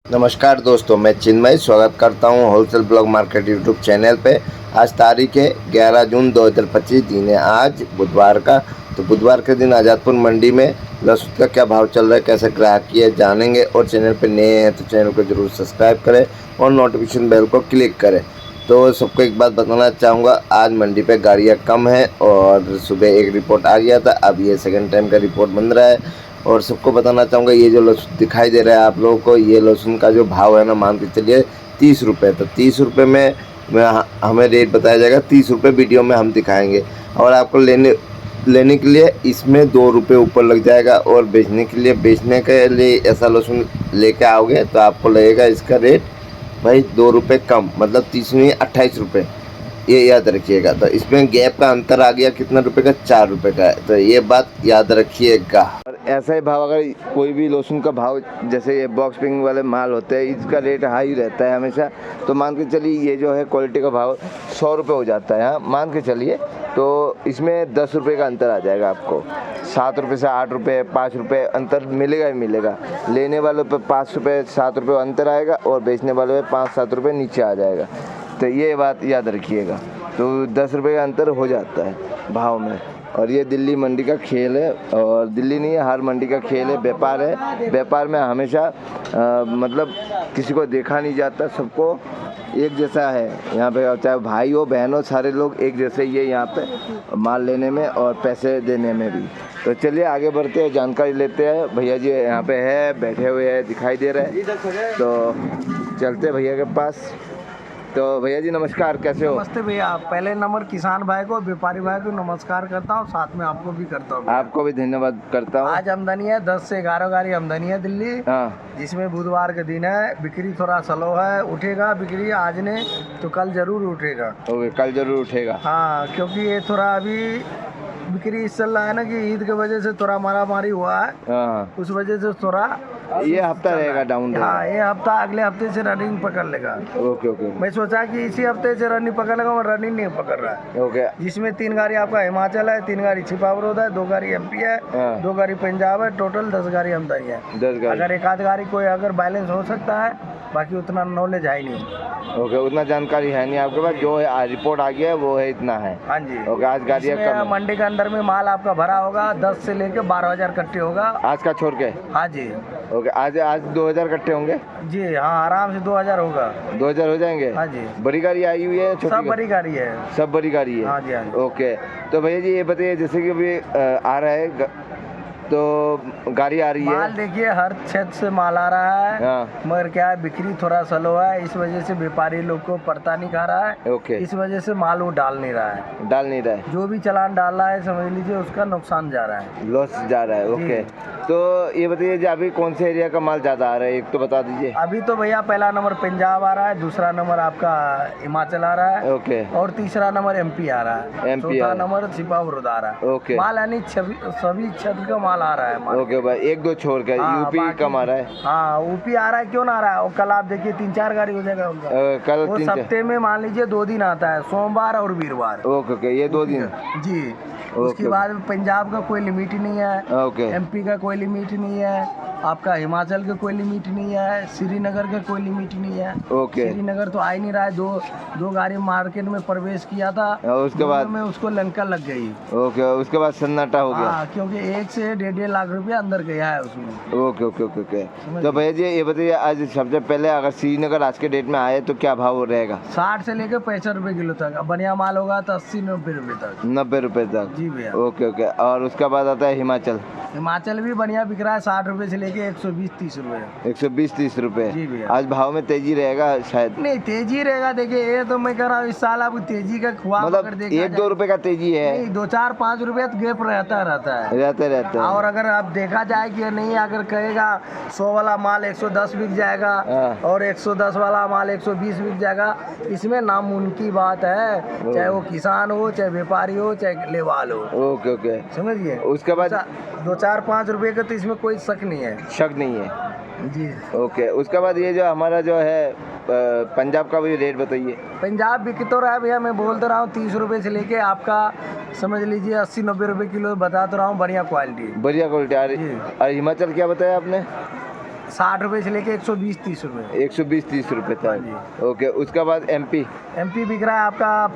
नमस्कार दोस्तों, मैं चिन्मय स्वागत करता हूं wholesale blog market YouTube channel पे। आज तारीख है 11 जून 2025, दिन है आज बुधवार का। तो बुधवार के दिन आज़ादपुर मंडी में लहसुन का क्या भाव चल रहा है, कैसे ग्राहकी है, जानेंगे। और चैनल पे नए हैं तो चैनल को जरूर सब्सक्राइब करें और नोटिफिकेशन बेल को क्लिक करें। तो सबको एक बात बताना चाहूँगा, आज मंडी पे गाड़ियाँ कम हैं और सुबह एक रिपोर्ट आ गया था, अब ये सेकेंड टाइम का रिपोर्ट बन रहा है। और सबको बताना चाहूँगा, ये जो लहसुन दिखाई दे रहा है आप लोगों को, ये लहसुन का जो भाव है ना, मान के चलिए 30 रुपये। तो 30 रुपये में हमें रेट बताया जाएगा, 30 रुपये वीडियो में हम दिखाएंगे। और आपको लेने के लिए इसमें 2 रुपये ऊपर लग जाएगा, और बेचने के लिए ऐसा लहसुन लेके आओगे तो आपको लगेगा इसका रेट भाई 2 रुपये कम, मतलब 30 नहीं 28 रुपये। ये याद रखिएगा। तो इसमें गैप का अंतर आ गया कितना रुपए का, 4 रुपये का है। तो ये बात याद रखिएगा। और ऐसा ही भाव, अगर कोई भी लहसुन का भाव, जैसे ये बॉक्स पिंग वाले माल होते हैं, इसका रेट हाई रहता है हमेशा। तो मान के चलिए ये जो है क्वालिटी का भाव 100 रुपये हो जाता है, हाँ मान के चलिए। तो इसमें 10 रुपये का अंतर आ जाएगा आपको। 7 रुपये से 8 रुपये 5 रुपये अंतर मिलेगा ही मिलेगा। लेने वालों पे 5 रुपये 7 रुपये अंतर आएगा, और बेचने वालों पे 5-7 रुपये नीचे आ जाएगा। तो ये बात याद रखिएगा। तो 10 रुपये का अंतर हो जाता है भाव में। और ये दिल्ली मंडी का खेल है, और दिल्ली नहीं है, हर मंडी का खेल है, व्यापार है। व्यापार में हमेशा मतलब किसी को देखा नहीं जाता, सबको एक जैसा है यहाँ पे, चाहे भाई हो बहन हो, सारे लोग एक जैसे ही है यहाँ पे माल लेने में और पैसे देने में भी। तो चलिए आगे बढ़ते हैं, जानकारी लेते हैं। भैया जी यहाँ पे है, बैठे हुए हैं, दिखाई दे रहे हैं। तो चलते हैं भैया के पास। तो भैया जी नमस्कार, कैसे हो? नमस्ते भैया। पहले नंबर किसान भाई को, व्यापारी भाई को नमस्कार करता हूँ, साथ में आपको भी करता हूँ। आपको भी धन्यवाद करता हूँ। आज आमदनी है 10 से 11 गाड़ी आमदनी है दिल्ली, हाँ, जिसमें बुधवार के दिन है। बिक्री थोड़ा स्लो है, उठेगा बिक्री आज ने तो कल जरूर उठेगा। ओके, कल जरूर उठेगा। हाँ, क्योंकि ये थोड़ा अभी बिक्री इस चल रहा है ना कि ईद की वजह से थोड़ा मारामारी हुआ है, हाँ, उस वजह से थोड़ा ये हफ्ता रहेगा डाउन रहेगा। हाँ, ये हफ्ता अगले हफ्ते से रनिंग पकड़ लेगा। ओके ओके मैं सोचा कि इसी हफ्ते से रनिंग पकड़ लेगा, और रनिंग नहीं पकड़ रहा है। ओके। जिसमें 3 गाड़ी आपका हिमाचल है, 3 गाड़ी छिपावरोद है, 2 गाड़ी एमपी है, हाँ। 2 गाड़ी पंजाब है, टोटल 10 गाड़ी आमदनी है। 10 गाड़ी। अगर एक आध गाड़ी कोई अगर बैलेंस हो सकता है, बाकी उतना नॉलेज है ही नहीं। ओके, उतना जानकारी है नहीं आपके पास, जो है रिपोर्ट आ गया है वो है, इतना है। हाँ जी। ओके, आज गाड़ियाँ कम है। मंडी के अंदर में माल आपका भरा होगा, 10 से लेके 12,000 कट्टे होगा आज का छोड़ के? हाँ जी। ओके, आज 2000 कट्टे होंगे जी हाँ, आराम से 2000 होगा। 2000 हो जाएंगे? हाँ जी। बड़ी गाड़ी आई हुई है, छोटी सब बड़ी गाड़ी है। सब बड़ी गाड़ी है? हाँ जी, हाँ जी। ओके। तो भैया जी ये बताइए, जैसे कि अभी आ रहा है तो गाड़ी आ रही है, माल देखिए हर क्षेत्र से माल आ रहा है। हाँ। मगर क्या है, बिक्री थोड़ा स्लो है, इस वजह से व्यापारी लोग को पड़ता नहीं खा रहा है। ओके। इस वजह से माल वो डाल नहीं रहा है। डाल नहीं रहा है? जो भी चालान डाल रहा है समझ लीजिए उसका नुकसान जा रहा है, लॉस जा रहा है। ओके। तो ये बताइए जी, अभी कौन से एरिया का माल ज़्यादा आ रहा है, एक तो बता दीजिए। अभी तो भैया पहला नंबर पंजाब आ रहा है, दूसरा नंबर आपका हिमाचल आ रहा है, ओके, और तीसरा नंबर एमपी आ रहा है, एमपी चौथा नंबर छिपावरोद आ रहा है। ओके। माल यानी सभी क्षेत्र का माल आ रहा है माल। ओके भाई, एक दो छोड़ कर हाँ, यूपी कम आ रहा है। हाँ, यूपी आ रहा है, क्यों ना आ रहा है। और कल आप देखिए 3-4 गाड़ी हो जाएगा उनका। कल वो 3-4 हफ्ते में मान लीजिए 2 दिन आता है, सोमवार और वीरवार। ओके ओके, ये 2 दिन जी। उसके बाद पंजाब का कोई लिमिट नहीं है, ओके। एमपी का कोई लिमिट नहीं है, आपका हिमाचल का कोई लिमिट नहीं है, श्रीनगर का कोई लिमिट नहीं है। ओके। श्रीनगर तो आ ही नहीं रहा है। दो गाड़ी मार्केट में प्रवेश किया था, उसके बाद में उसको लंका लग गई। ओके, उसके बाद सन्नाटा हो गया। हाँ, क्योंकि 1 से 1.5 लाख रुपया अंदर गया है उसमें। Okay okay okay okay. तो भैया जी ये बताइए, आज सबसे पहले अगर श्रीनगर आज के डेट में आए तो क्या भाव रहेगा? 60 से लेकर 65 रुपए किलो तक। बढ़िया माल होगा तो 80-90 रुपए तक। 90 रुपए तक? जी भैया। Okay okay. और उसके बाद आता है हिमाचल? हिमाचल भी बढ़िया बिक रहा है, 60 रुपए से लेके 120-30 रुपए। 120-30 रुपए? जी भैया। आज भाव में तेजी रहेगा शायद? नहीं, तेजी रहेगा। देखिए ये तो मैं कह रहा हूँ, इस साल आपको तेजी का ख्वाब मतलब अगर देखा 1-2 रुपए का तेजी है? नहीं, 2-4-5 रुपए तो गैप रहता है रहता है। और अगर आप देखा जाए कि नहीं, अगर कहेगा 100 वाला माल 110 बिक जाएगा, और 110 वाला माल 120 बिक जाएगा, इसमें नामुमकिन बात है। चाहे वो किसान हो, चाहे व्यापारी हो, चाहे लेवाल हो। ओके ओके, समझिए। उसके बाद 2-4-5 रुपए का तो इसमें कोई शक नहीं है। शक नहीं है जी। ओके। उसके बाद ये जो हमारा जो है पंजाब का भी रेट बताइए। पंजाब बिक तो रहा है भैया, मैं बोल तो रहा हूँ 30 रुपए से लेके आपका समझ लीजिए 80-90 रुपए किलो बता तो रहा हूँ। बढ़िया क्वालिटी। बढ़िया क्वालिटी। और हिमाचल क्या बताया आपने? 60 रुपए से लेके 120-30 रुपए। 120-30 रुपए हाँ तक। ओके, उसके बाद MP MP बिक रहा है आपका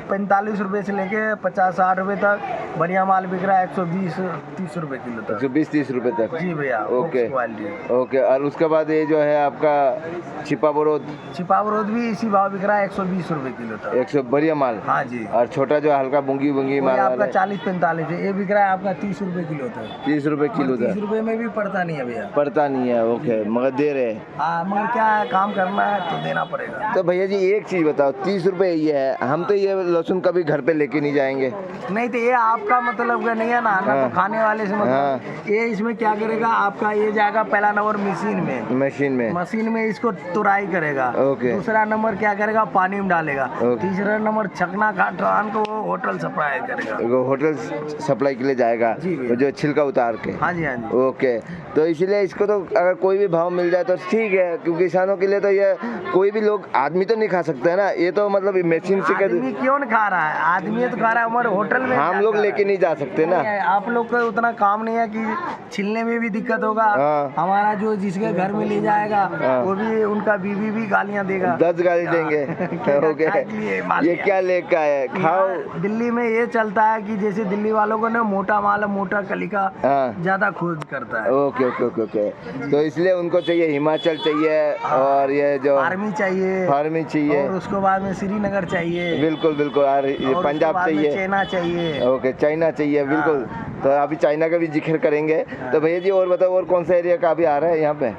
45 रुपए से लेके 50-60 रुपए तक। बढ़िया माल बिक रहा है 120-30 रुपए किलो तक। 120-30 रुपए तक। जी भैया, ओके क्वालिटी। ओके, और उसके बाद ये जो है आपका छिपा बरोद छिपावरोद भी इसी भाव बिक रहा है 120 रुपए किलो तक। 100 बढ़िया माल। हाँ जी, और छोटा जो हल्का बूंगी बूंगी वो माल आपका वाला 40-45 है। ये बिक रहा है आपका 30 रुपए किलो तक। 30 रुपए किलो 30 तक रुपए में भी पड़ता नहीं है भैया। पड़ता नहीं है। ओके, मगर दे रहे हैं। हाँ, मगर क्या है, काम करना है तो देना पड़ेगा। तो भैया जी एक चीज बताओ, 30 रुपए ये है, हम तो ये लहसुन कभी घर पे लेके नहीं जाएंगे। नहीं तो ये आपका मतलब का नहीं है ना, ना हाँ। तो खाने वाले से मतलब। ये इसमें क्या करेगा आपका, ये जाएगा पहला नंबर मशीन में इसको तुराई करेगा। ओके। दूसरा नंबर क्या करेगा, पानी में डालेगा। ओके। तीसरा नंबर छकना काटवान को वो होटल सप्लाई करेगा। वो होटल सप्लाई के लिए जाएगा, जी भैया। जो छिलका उतार के। हाँ जी, हाँ जी। ओके, तो इसलिए इसको तो अगर कोई भी भाव मिल जाए तो ठीक है, क्योंकि किसानों के लिए तो ये कोई भी लोग आदमी तो नहीं खा सकते है ना, ये तो मतलब मशीन से आदमी क्यों नहीं खा रहा है, आदमी तो खा रहा है हमारे होटल में। हम लोग लेके नहीं जा सकते ना। आप लोग को उतना काम नहीं है कि छिलने में भी दिक्कत होगा। हाँ। हमारा जो जिसके घर में ले जाएगा हाँ। वो भी उनका बीवी भी गालियां देगा। 10 गाली देंगे। ओके, ये क्या लेकर आए, खाओ। दिल्ली में ये चलता है कि जैसे दिल्ली वालों को ना मोटा माल मोटा कलिका हाँ। ज्यादा खोज करता है। ओके ओके ओके ओके, तो इसलिए उनको चाहिए हिमाचल चाहिए, और ये जो आर्मी चाहिए, फार्मी चाहिए, और उसके बाद में श्रीनगर चाहिए, बिल्कुल बिल्कुल, और ये और पंजाब उसके बाद में चाहिए, चाइना चाहिए। ओके चाइना चाहिए, बिल्कुल। तो अभी चाइना का भी जिक्र करेंगे। तो भैया जी और बताओ, और कौन सा एरिया का अभी आ रहा है यहाँ पे?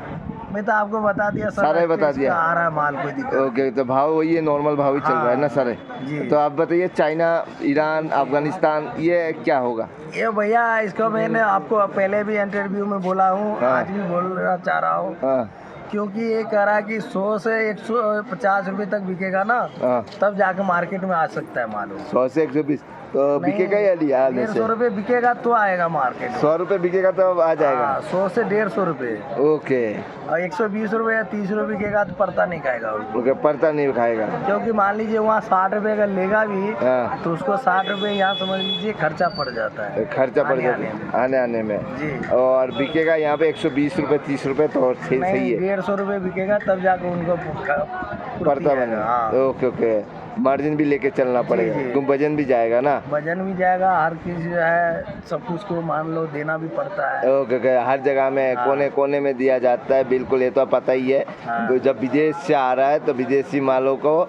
मैं तो आपको बता दिया, सारा ही बता दिया। आ रहा है माल, कोई दिक्कत। ओके, तो भाव वही है, नॉर्मल भाव ही चल रहा है ना सारे। जी। तो आप बताइए, चाइना, ईरान, अफगानिस्तान, ये क्या होगा? ये भैया इसको मैंने आपको पहले भी इंटरव्यू में बोला हूँ, हाँ। आज भी बोलना चाह रहा हूँ। हाँ क्योंकि ये कह रहा है कि 100 से 150 रुपए तक बिकेगा ना, हाँ, तब जाके मार्केट में आ सकता है मालूम। 100 से 120 तो बिकेगा या लिया में से? 150 रुपए बिकेगा तो आएगा मार्केट में। 100 रुपए बिकेगा तो आ जाएगा। 100 से 150 रुपए। ओके और 120 रुपए या 30 रुपए बिकेगा तो पड़ता नहीं खाएगा उसको। ओके, पड़ता नहीं खाएगा। क्योंकि मान लीजिए वहाँ 60 रुपए अगर लेगा भी, हाँ, तो उसको 60 रुपए यहाँ समझ लीजिए खर्चा पड़ जाता है, खर्चा पड़ आने जाता आने है आने आने में। जी। और बिकेगा यहाँ पे 120 रुपए 30 रुपए, तो सही नहीं, है, 150 रुपए बिकेगा तब जाकर उनको पड़ता बने। हाँ। ओके ओके, मार्जिन भी लेके चलना पड़ेगा, जी। तो वजन भी जाएगा ना। वजन भी जाएगा, हर चीज जो है सब कुछ को मान लो देना भी पड़ता है। ओके ओके, हर जगह में हाँ। कोने कोने में दिया जाता है, बिल्कुल, ये तो पता ही है। हाँ। तो जब विदेश से आ रहा है तो विदेशी मालों को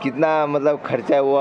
कितना मतलब खर्चा है वो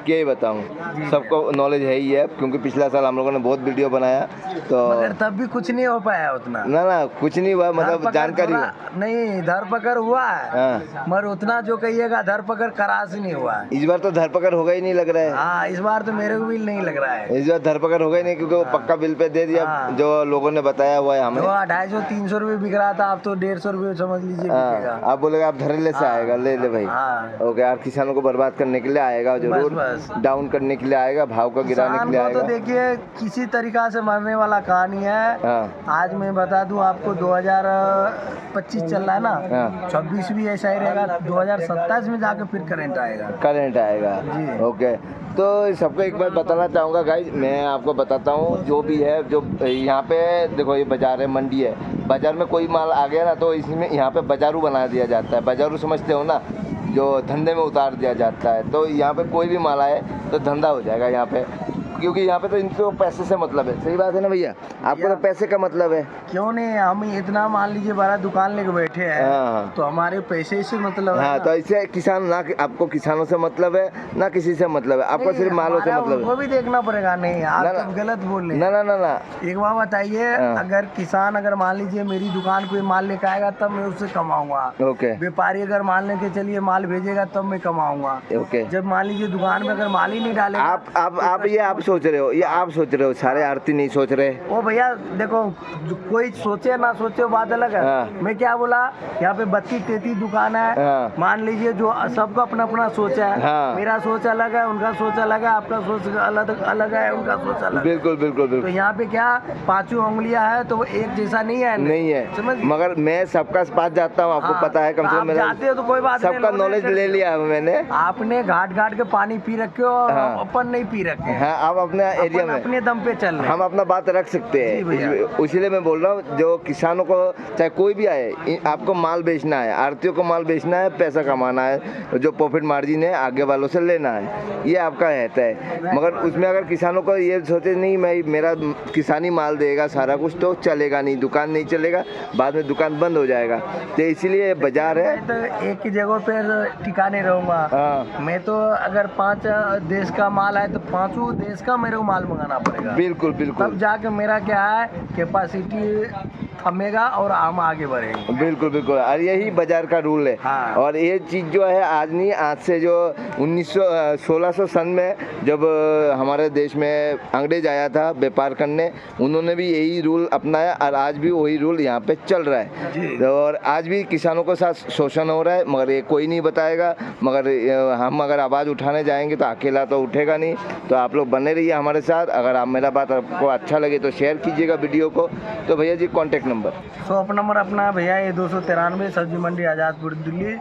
क्या ही बताऊँ, जी। सबको नॉलेज है ही है, क्योंकि पिछला साल हम लोगों ने बहुत वीडियो बनाया तो मगर तब भी कुछ नहीं हो पाया उतना। ना ना कुछ नहीं हुआ, मतलब धरपकड़ जानकारी थोड़ा- नहीं, धरपकड़ हुआ है, हाँ। मगर उतना जो कहिएगा धरपकड़ करास ही नहीं हुआ है। इस बार तो धरपकड़ होगा ही नहीं लग रहा है। हाँ, इस बार तो मेरे को भी नहीं लग रहा है। इस बार धरपकड़ होगा ही नहीं, क्योंकि वो पक्का बिल पे दे दिया, हाँ। जो लोगों ने बताया हुआ है हमें। जो 250-300 रुपए बिक रहा था, अब तो 150 रुपए समझ लीजिए हाँ, बिकेगा। आप बोलेगा आप धरले से आएगा, ले ले भाई। हाँ, ओके, यार किसानों को बर्बाद करने के लिए आएगा, जरूर बस। डाउन करने के लिए आएगा, भाव को गिराने के किसान लिए को तो आएगा। देखिए किसी तरीका से मरने वाला कहानी है। हाँ आज मैं बता दूं आपको, 2025 चल रहा है ना, हाँ। 26 भी ऐसा ही रहेगा, 2027 में जाके फिर करंट आएगा। करंट आएगा। जी। ओके, तो सबको एक बात बताना चाहूँगा गाइज, मैं आपको बताता हूँ, जो भी है, जो यहाँ पे देखो, ये बाजार है, मंडी है, बाजार में कोई माल आ गया ना तो इसमें यहाँ पे बाजारू बना दिया जाता है। बाजारू समझते हो ना, जो धंधे में उतार दिया जाता है। तो यहाँ पे कोई भी माल आए तो धंधा हो जाएगा यहाँ पे, क्योंकि यहाँ पे तो इनको पैसे से मतलब है। सही बात है ना भैया, आपको तो पैसे का मतलब है। क्यों नहीं, हम इतना मान लीजिए बड़ा दुकान लेके बैठे हैं, हाँ। तो हमारे पैसे से मतलब है हाँ, ना। तो इससे किसान ना, आपको किसानों से मतलब है ना किसी से मतलब है, आपको सिर्फ मालों से हमारा मतलब उनको है। भी देखना पड़ेगा। नहीं, आप ना, ना। तो गलत बोल रहे हैं। ना ना ना ना, एक बार बताइए, हाँ। अगर किसान अगर मान लीजिए मेरी दुकान पे माल लेके आएगा तब मैं उससे कमाऊंगा। ओके व्यापारी अगर मान लेके चलिए माल भेजेगा तब मैं कमाऊंगा। ओके, जब मान लीजिए दुकान में अगर माल ही नहीं डालेगा, आप ये आप सोच रहे हो, ये आप सोच रहे हो, सारे आरती नहीं सोच रहे। वो भैया देखो, कोई सोचे ना सोचे बात अलग है। हाँ। मैं क्या बोला, यहाँ पे 32-33 दुकान है। हाँ। मान लीजिए जो सबका अपना अपना सोच है। हाँ। मेरा सोच अलग है, उनका सोच अलग है, आपका सोच अलग अलग है, उनका सोच अलग है। बिल्कुल बिल्कुल तो बिल्कुल, यहाँ पे क्या 5 उंगलियां है तो वो एक जैसा नहीं है। नहीं है, समझ, मगर मैं सबका पास जाता हूँ, आपको हाँ, पता है, कम से आप कम मेरा जाते हो तो कोई बात नहीं, सबका नॉलेज ले लिया है मैंने। आपने घाट घाट के पानी पी रखे हो और हाँ। अपन नहीं पी रखे। हाँ, अब अपने एरिया में अपने दम पे चल रहे हैं। हम अपना बात रख सकते जी भैया। हैं, इसीलिए मैं बोल रहा हूँ जो किसानों को चाहे कोई भी आए, आपको माल बेचना है, आड़तियों को माल बेचना है, पैसा कमाना है, जो प्रॉफिट मार्जिन है आगे वालों से लेना है, ये आपका रहता है। मगर उसमें अगर किसानों को ये सोचे नहीं मैं मेरा किसानी माल देगा सारा कुछ तो चलेगा नहीं, दुकान नहीं चलेगा, बाद में दुकान बंद हो जाएगा। तो इसीलिए ये बाजार है। मैं तो एक ही जगह पे टिका नहीं रहूंगा। हाँ मैं तो अगर 5 देश का माल है तो 5 देश का मेरे को माल मंगाना पड़ेगा, बिल्कुल बिल्कुल तब जाके मेरा क्या है कैपेसिटी थमेगा और हम आगे बढ़ेंगे। बिल्कुल बिल्कुल, और यही बाजार का रूल है। हाँ। और ये चीज़ जो है आज नहीं, आज से जो 1600 सन में जब हमारे देश में अंग्रेज आया था व्यापार करने, उन्होंने भी यही रूल अपनाया और आज भी वही रूल यहाँ पे चल रहा है। जी। और आज भी किसानों के साथ शोषण हो रहा है, मगर ये कोई नहीं बताएगा। मगर हम अगर आवाज़ उठाने जाएंगे तो अकेला तो उठेगा नहीं। तो आप लोग बने रहिए हमारे साथ। अगर आप मेरा बात आपको अच्छा लगे तो शेयर कीजिएगा वीडियो को। तो भैया जी कॉन्टेक्ट नंबर। शॉप नंबर अपना भैया ये 293 सब्जी मंडी आज़ादपुर दिल्ली,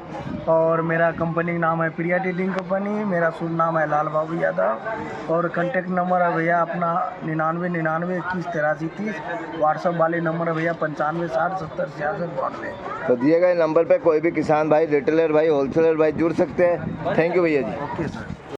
और मेरा कंपनी का नाम है प्रिया ट्रेडिंग कंपनी, मेरा शुभ नाम है लाल बाबू यादव, और कॉन्टेक्ट नंबर है भैया अपना 99 21 83 30। व्हाट्सअप वाले नंबर है भैया 95 60 70 66 92। तो दिए गए नंबर पे कोई भी किसान भाई, रिटेलर भाई, होलसेलर भाई जुड़ सकते हैं। थैंक यू भैया जी। Okay sir.